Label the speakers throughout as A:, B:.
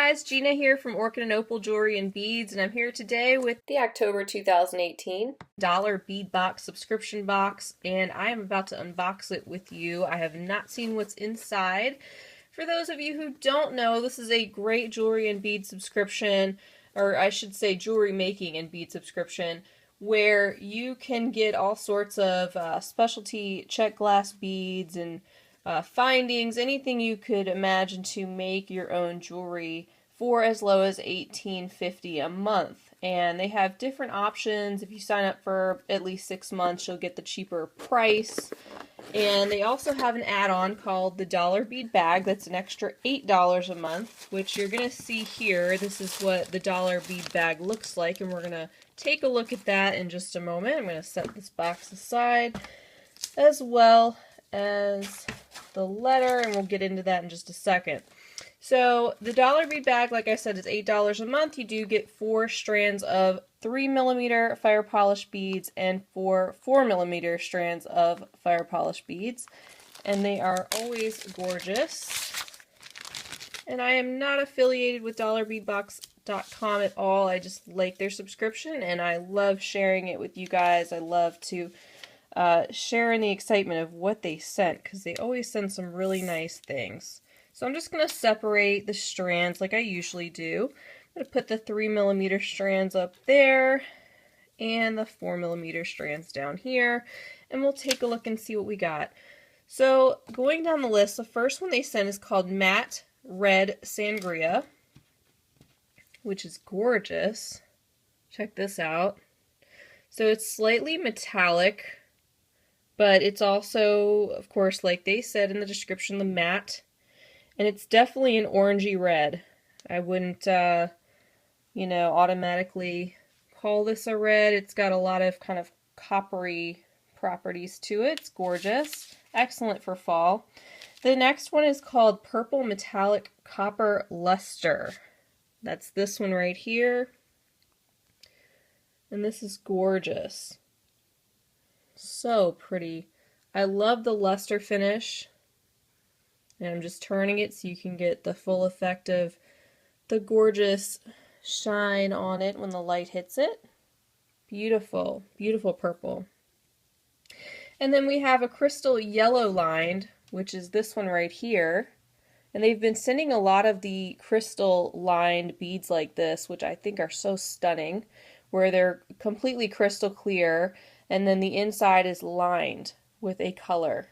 A: guys, Gina here from Orchid and Opal Jewelry and Beads, and I'm here today with the October 2018 dollar bead box subscription box, and I am about to unbox it with you. I have not seen what's inside. For those of you who don't know, this is a great jewelry and bead subscription, or I should say jewelry making and bead subscription, where you can get all sorts of specialty Czech glass beads and findings, anything you could imagine to make your own jewelry for as low as $18.50 a month. And they have different options. If you sign up for at least 6 months, you'll get the cheaper price. And they also have an add-on called the dollar bead bag that's an extra $8 a month, which you're going to see here. This is what the dollar bead bag looks like, and we're going to take a look at that in just a moment. I'm going to set this box aside, as well as the letter, and we'll get into that in just a second. So the dollar bead bag, like I said, is $8 a month. You do get 4 strands of 3mm fire polish beads and 4 4mm strands of fire polish beads, and they are always gorgeous. And I am not affiliated with dollarbeadbox.com at all. I just like their subscription, and I love sharing it with you guys. I love to share in the excitement of what they sent, because they always send some really nice things. So I'm just going to separate the strands like I usually do. I'm going to put the 3mm strands up there and the 4mm strands down here, and we'll take a look and see what we got. So going down the list, the first one they sent is called Matte Red Sangria, which is gorgeous. Check this out. So it's slightly metallic, but it's also, of course, like they said in the description, the matte. And it's definitely an orangey red. I wouldn't, automatically call this a red. It's got a lot of kind of coppery properties to it. It's gorgeous. Excellent for fall. The next one is called Purple Metallic Copper Luster. That's this one right here. And this is gorgeous. So pretty. I love the luster finish. And I'm just turning it so you can get the full effect of the gorgeous shine on it when the light hits it. Beautiful, beautiful purple. And then we have a crystal yellow lined, which is this one right here. And they've been sending a lot of the crystal lined beads like this, which I think are so stunning, where they're completely crystal clear, and then the inside is lined with a color.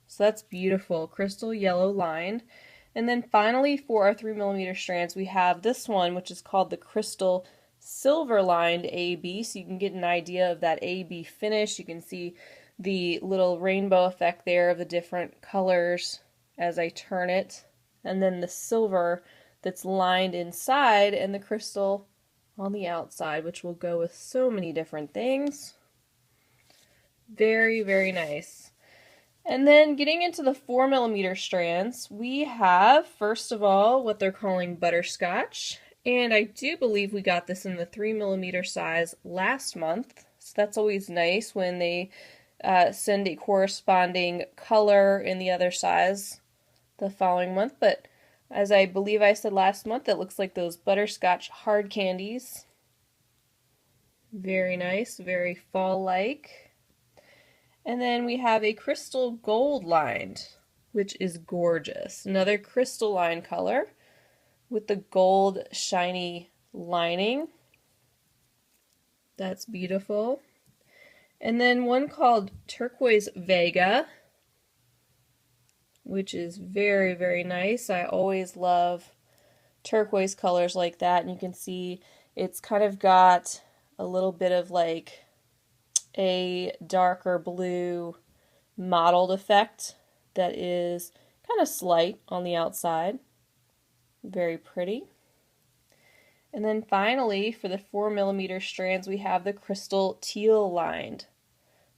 A: So that's beautiful, crystal yellow lined. And then finally, for our 3mm strands, we have this one, which is called the crystal silver lined AB, so you can get an idea of that AB finish. You can see the little rainbow effect there of the different colors as I turn it, and then the silver that's lined inside and the crystal on the outside, which will go with so many different things. Very, very nice. And then getting into the 4mm strands, we have, first of all, what they're calling butterscotch. And I do believe we got this in the 3mm size last month. So that's always nice when they send a corresponding color in the other size the following month. But as I believe I said last month, it looks like those butterscotch hard candies. Very nice, very fall-like. And then we have a crystal gold lined, which is gorgeous. Another crystal line color with the gold shiny lining. That's beautiful. And then one called Turquoise Vega, which is very, very nice. I always love turquoise colors like that. And you can see it's kind of got a little bit of like a darker blue mottled effect that is kind of slight on the outside. Very pretty. And then finally, for the 4mm strands, we have the crystal teal lined.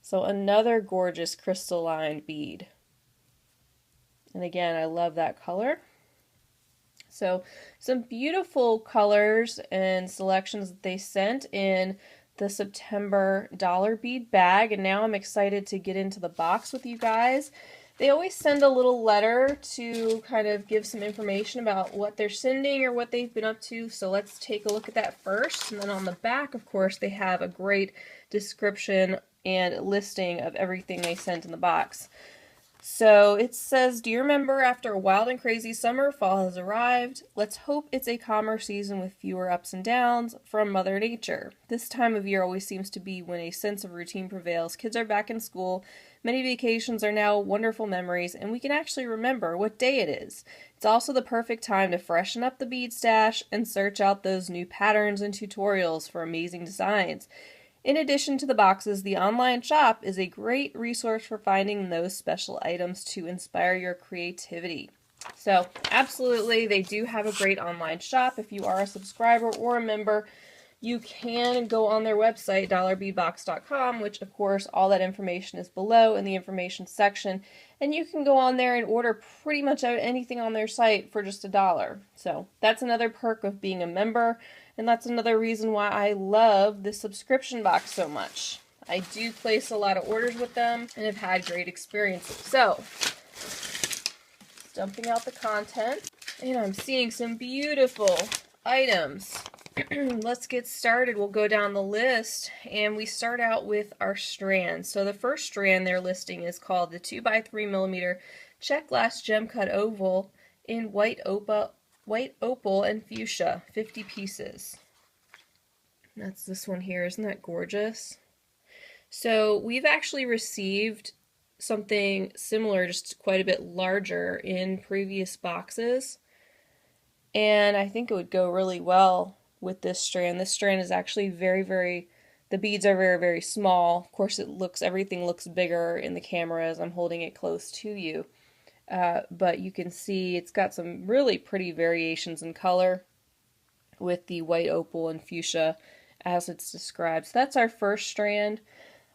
A: So another gorgeous crystal lined bead. And again, I love that color. So some beautiful colors and selections that they sent in the September dollar bead bag, and now I'm excited to get into the box with you guys. They always send a little letter to kind of give some information about what they're sending or what they've been up to. So let's take a look at that first. And then on the back, of course, they have a great description and listing of everything they sent in the box. So it says, "Dear member, after a wild and crazy summer, fall has arrived. Let's hope it's a calmer season with fewer ups and downs from Mother Nature. This time of year always seems to be when a sense of routine prevails. Kids are back in school. Many vacations are now wonderful memories, and we can actually remember what day it is. It's also the perfect time to freshen up the bead stash and search out those new patterns and tutorials for amazing designs. In addition to the boxes, the online shop is a great resource for finding those special items to inspire your creativity." So, absolutely, they do have a great online shop. If you are a subscriber or a member, you can go on their website, dollarbeadbox.com, which, of course, all that information is below in the information section. And you can go on there and order pretty much anything on their site for just $1. So, that's another perk of being a member. And that's another reason why I love the subscription box so much. I do place a lot of orders with them and have had great experiences. So, dumping out the content, and I'm seeing some beautiful items. Let's get started. We'll go down the list, and we start out with our strands. So the first strand they're listing is called the 2x3mm Czech glass gem cut oval in white opal and fuchsia, 50 pieces. That's this one here. Isn't that gorgeous? So we've actually received something similar, just quite a bit larger, in previous boxes, and I think it would go really well with this strand. This strand is actually the beads are very small. Of course, everything looks bigger in the camera as I'm holding it close to you. But you can see it's got some really pretty variations in color with the white opal and fuchsia as it's described. So that's our first strand.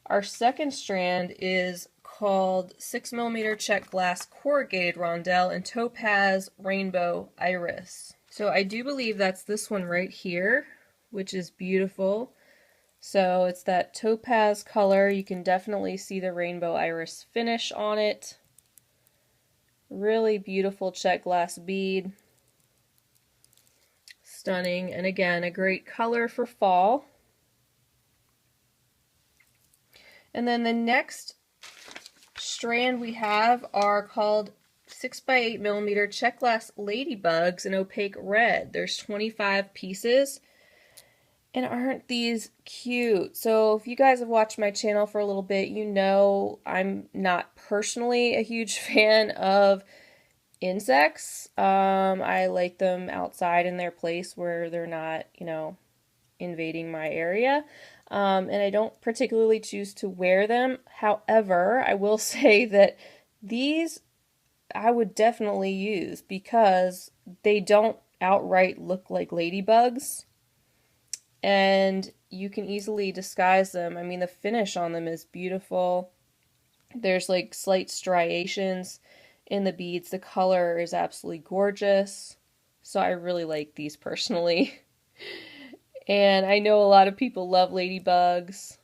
A: Our second strand is called 6mm Czech glass corrugated rondelle in Topaz rainbow iris. So I do believe that's this one right here, which is beautiful. So it's that topaz color. You can definitely see the rainbow iris finish on it. Really beautiful Czech glass bead. Stunning. And again, a great color for fall. And then the next strand we have are called 6x8mm Czech glass ladybugs in opaque red. There's 25 pieces. And aren't these cute? So if you guys have watched my channel for a little bit, you know I'm not personally a huge fan of insects. I like them outside in their place where they're not, invading my area. And I don't particularly choose to wear them. However, I will say that these I would definitely use because they don't outright look like ladybugs. And you can easily disguise them. I mean, the finish on them is beautiful. There's like slight striations in the beads. The color is absolutely gorgeous. So I really like these personally. And I know a lot of people love ladybugs.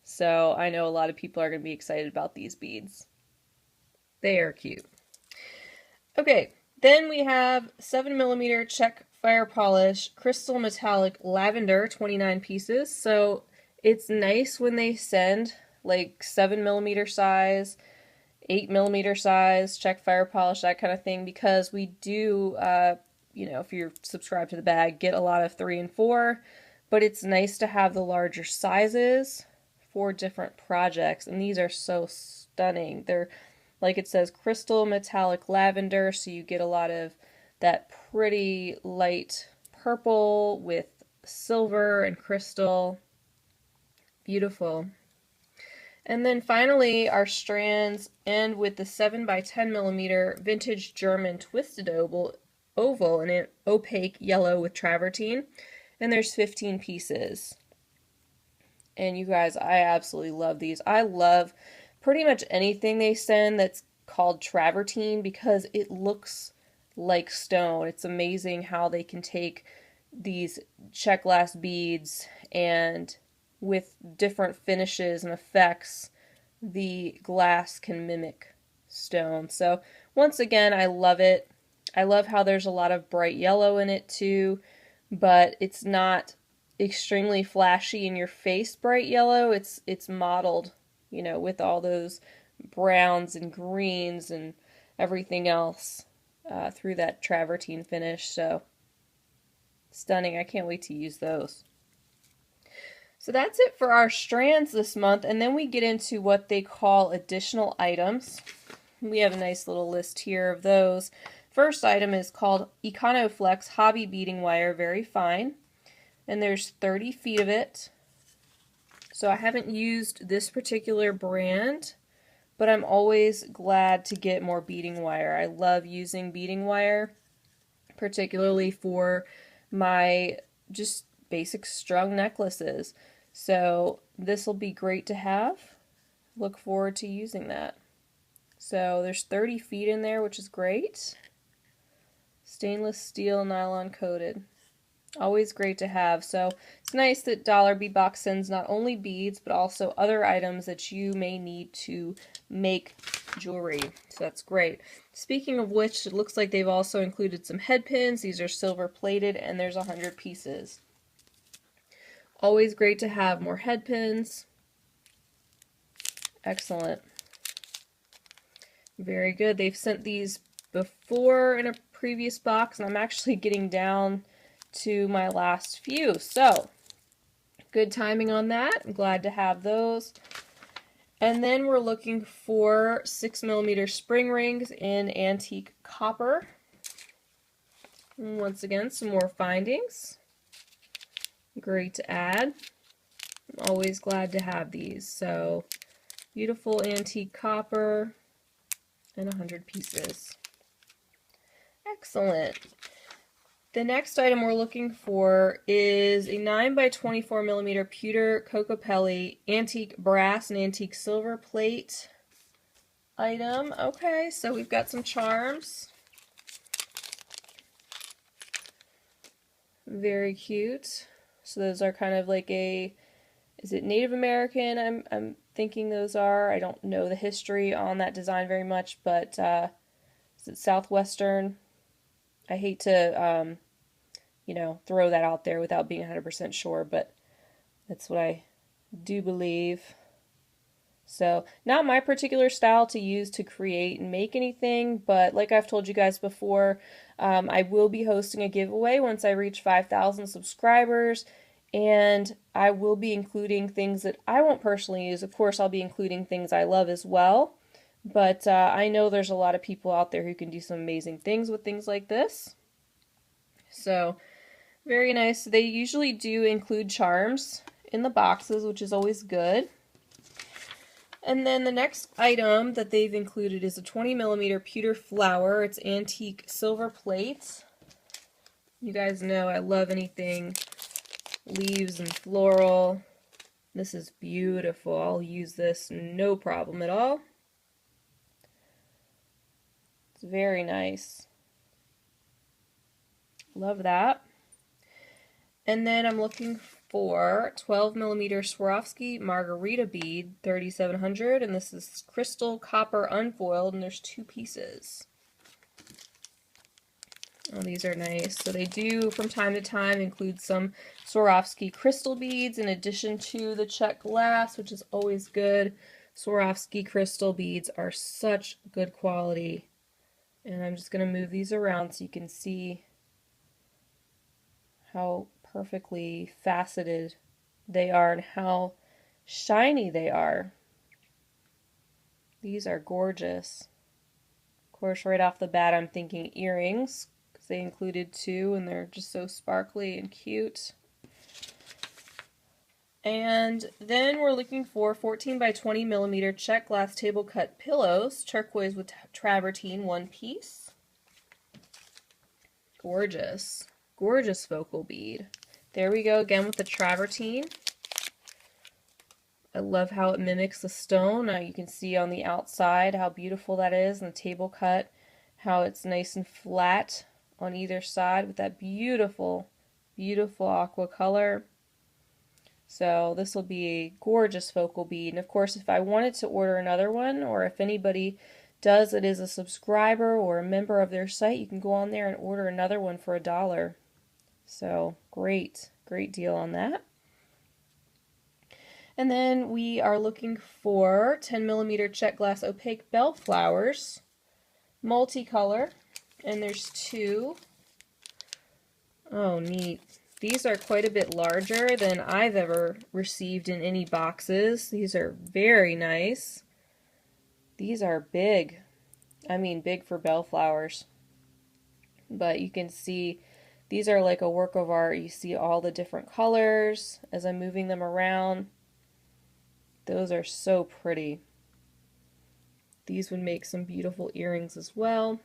A: So I know a lot of people are going to be excited about these beads. They are cute. Okay, then we have 7mm Czech fire polish crystal metallic lavender, 29 pieces. So it's nice when they send like 7mm size, 8mm size Czech fire polish, that kind of thing, because we do, if you're subscribed to the bag, get a lot of 3 and 4, but it's nice to have the larger sizes for different projects, and these are so stunning. They're, like it says, crystal metallic lavender, so you get a lot of that pretty light purple with silver and crystal. Beautiful. And then finally, our strands end with the 7x10mm vintage German twisted oval in an opaque yellow with travertine. And there's 15 pieces. And you guys, I absolutely love these. I love pretty much anything they send that's called travertine because it looks like stone. It's amazing how they can take these Czech glass beads and with different finishes and effects, the glass can mimic stone. So once again, I love it. I love how there's a lot of bright yellow in it too, but it's not extremely flashy in your face bright yellow. It's modeled, you know, with all those browns and greens and everything else through that travertine finish. So stunning. I can't wait to use those. So that's it for our strands this month, and then we get into what they call additional items. We have a nice little list here of those. First item is called Econoflex Hobby Beading Wire, very fine, and there's 30 feet of it. So I haven't used this particular brand, but I'm always glad to get more beading wire. I love using beading wire, particularly for my just basic strung necklaces. So this will be great to have. Look forward to using that. So there's 30 feet in there, which is great. Stainless steel nylon coated. Always great to have. So it's nice that Dollar Bead Box sends not only beads, but also other items that you may need to make jewelry. So that's great. Speaking of which, it looks like they've also included some head pins. These are silver plated, and there's 100 pieces. Always great to have more head pins. Excellent. Very good. They've sent these before in a previous box, and I'm actually getting down to my last few. So, good timing on that. I'm glad to have those. And then we're looking for 6mm spring rings in antique copper. And once again, some more findings. Great to add. I'm always glad to have these. So, beautiful antique copper and 100 pieces. Excellent. The next item we're looking for is a 9x24mm pewter Cocopelli antique brass and antique silver plate item. Okay, so we've got some charms. Very cute. So those are kind of like a, is it Native American? I'm thinking those are. I don't know the history on that design very much, but is it Southwestern? I hate to, you know, throw that out there without being 100% sure, but that's what I do believe. So, not my particular style to use to create and make anything, but like I've told you guys before, I will be hosting a giveaway once I reach 5,000 subscribers, and I will be including things that I won't personally use. Of course, I'll be including things I love as well, but I know there's a lot of people out there who can do some amazing things with things like this. So, very nice. They usually do include charms in the boxes, which is always good. And then the next item that they've included is a 20mm pewter flower. It's antique silver plate. You guys know I love anything leaves and floral. This is beautiful. I'll use this no problem at all. It's very nice. Love that. And then I'm looking for 12mm Swarovski margarita bead, 3700, and this is crystal copper unfoiled, and there's 2 pieces. Oh, these are nice. So they do, from time to time, include some Swarovski crystal beads in addition to the Czech glass, which is always good. Swarovski crystal beads are such good quality. And I'm just going to move these around so you can see how perfectly faceted they are and how shiny they are. These are gorgeous. Of course, right off the bat, I'm thinking earrings, because they included 2, and they're just so sparkly and cute. And then we're looking for 14x20mm Czech glass table cut pillows, turquoise with travertine, 1 piece. Gorgeous. Gorgeous focal bead. There we go again with the travertine. I love how it mimics the stone. Now you can see on the outside how beautiful that is, and the table cut, how it's nice and flat on either side with that beautiful, beautiful aqua color. So this will be a gorgeous focal bead. And of course, if I wanted to order another one, or if anybody does it as a subscriber or a member of their site, you can go on there and order another one for $1. So great deal on that. And then we are looking for 10mm Czech glass opaque bellflowers, multicolor, and there's 2. Oh, neat. These are quite a bit larger than I've ever received in any boxes. These are very nice. These are big. I mean, big for bellflowers. But you can see these are like a work of art. You see all the different colors as I'm moving them around. Those are so pretty. These would make some beautiful earrings as well.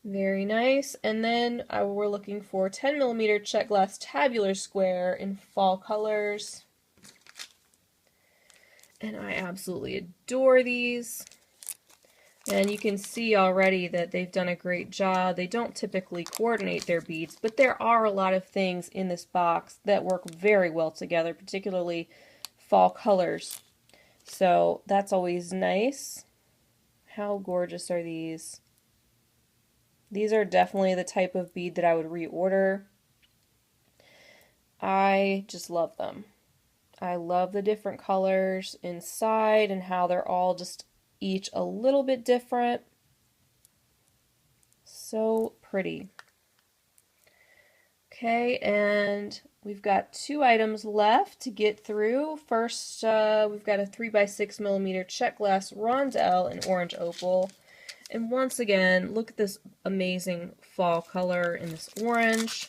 A: Very nice. And then we're looking for 10mm Czech glass tabular square in fall colors. And I absolutely adore these. And you can see already that they've done a great job. They don't typically coordinate their beads, but there are a lot of things in this box that work very well together, particularly fall colors. So that's always nice. How gorgeous are these? These are definitely the type of bead that I would reorder. I just love them. I love the different colors inside and how they're all just each a little bit different. So pretty. Okay, and we've got 2 items left to get through. First, we've got a 3x6mm Czech glass rondelle in orange opal. And once again, look at this amazing fall color in this orange.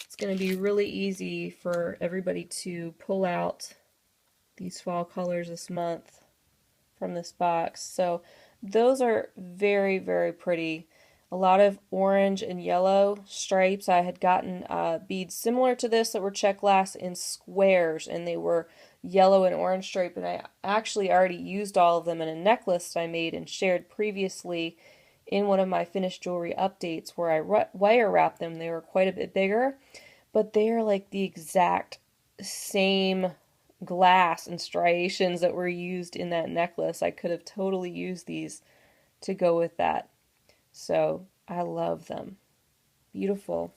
A: It's going to be really easy for everybody to pull out these fall colors this month from this box. So those are very, very pretty. A lot of orange and yellow stripes. I had gotten beads similar to this that were Czech glass in squares, and they were yellow and orange stripe, and I actually already used all of them in a necklace I made and shared previously in one of my finished jewelry updates where I wire wrapped them. They were quite a bit bigger, but they are like the exact same glass and striations that were used in that necklace. I could have totally used these to go with that. So I love them. Beautiful.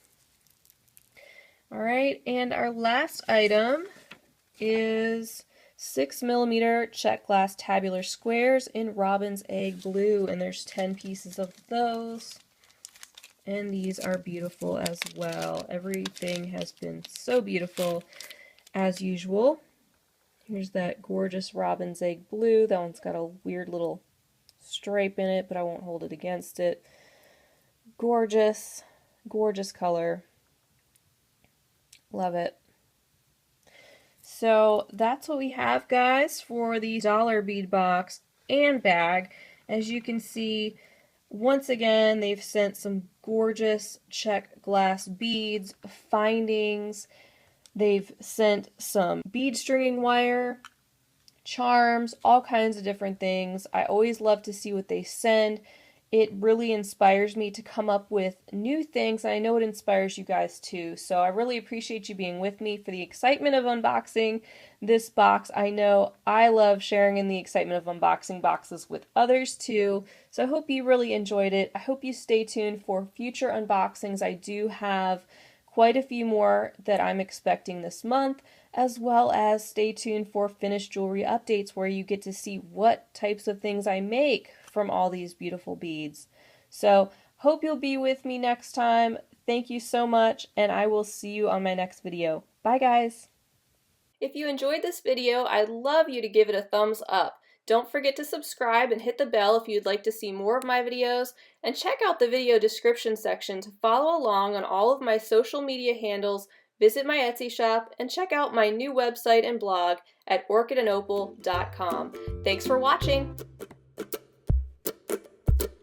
A: All right, and our last item is 6mm Czech glass tabular squares in robin's egg blue, and there's 10 pieces of those, and these are beautiful as well. Everything has been so beautiful as usual. Here's that gorgeous robin's egg blue. That one's got a weird little stripe in it, but I won't hold it against it. Gorgeous, gorgeous color. Love it. So that's what we have, guys, for the dollar bead box and bag. As you can see, once again, they've sent some gorgeous Czech glass beads, findings. They've sent some bead stringing wire, charms, all kinds of different things. I always love to see what they send. It really inspires me to come up with new things, and I know it inspires you guys too. So I really appreciate you being with me for the excitement of unboxing this box. I know I love sharing in the excitement of unboxing boxes with others too. So I hope you really enjoyed it. I hope you stay tuned for future unboxings. I do have quite a few more that I'm expecting this month, as well as stay tuned for finished jewelry updates where you get to see what types of things I make from all these beautiful beads. So hope you'll be with me next time. Thank you so much, and I will see you on my next video. Bye, guys. If you enjoyed this video, I'd love you to give it a thumbs up. Don't forget to subscribe and hit the bell if you'd like to see more of my videos, and check out the video description section to follow along on all of my social media handles, visit my Etsy shop, and check out my new website and blog at orchidandopal.com. Thanks for watching!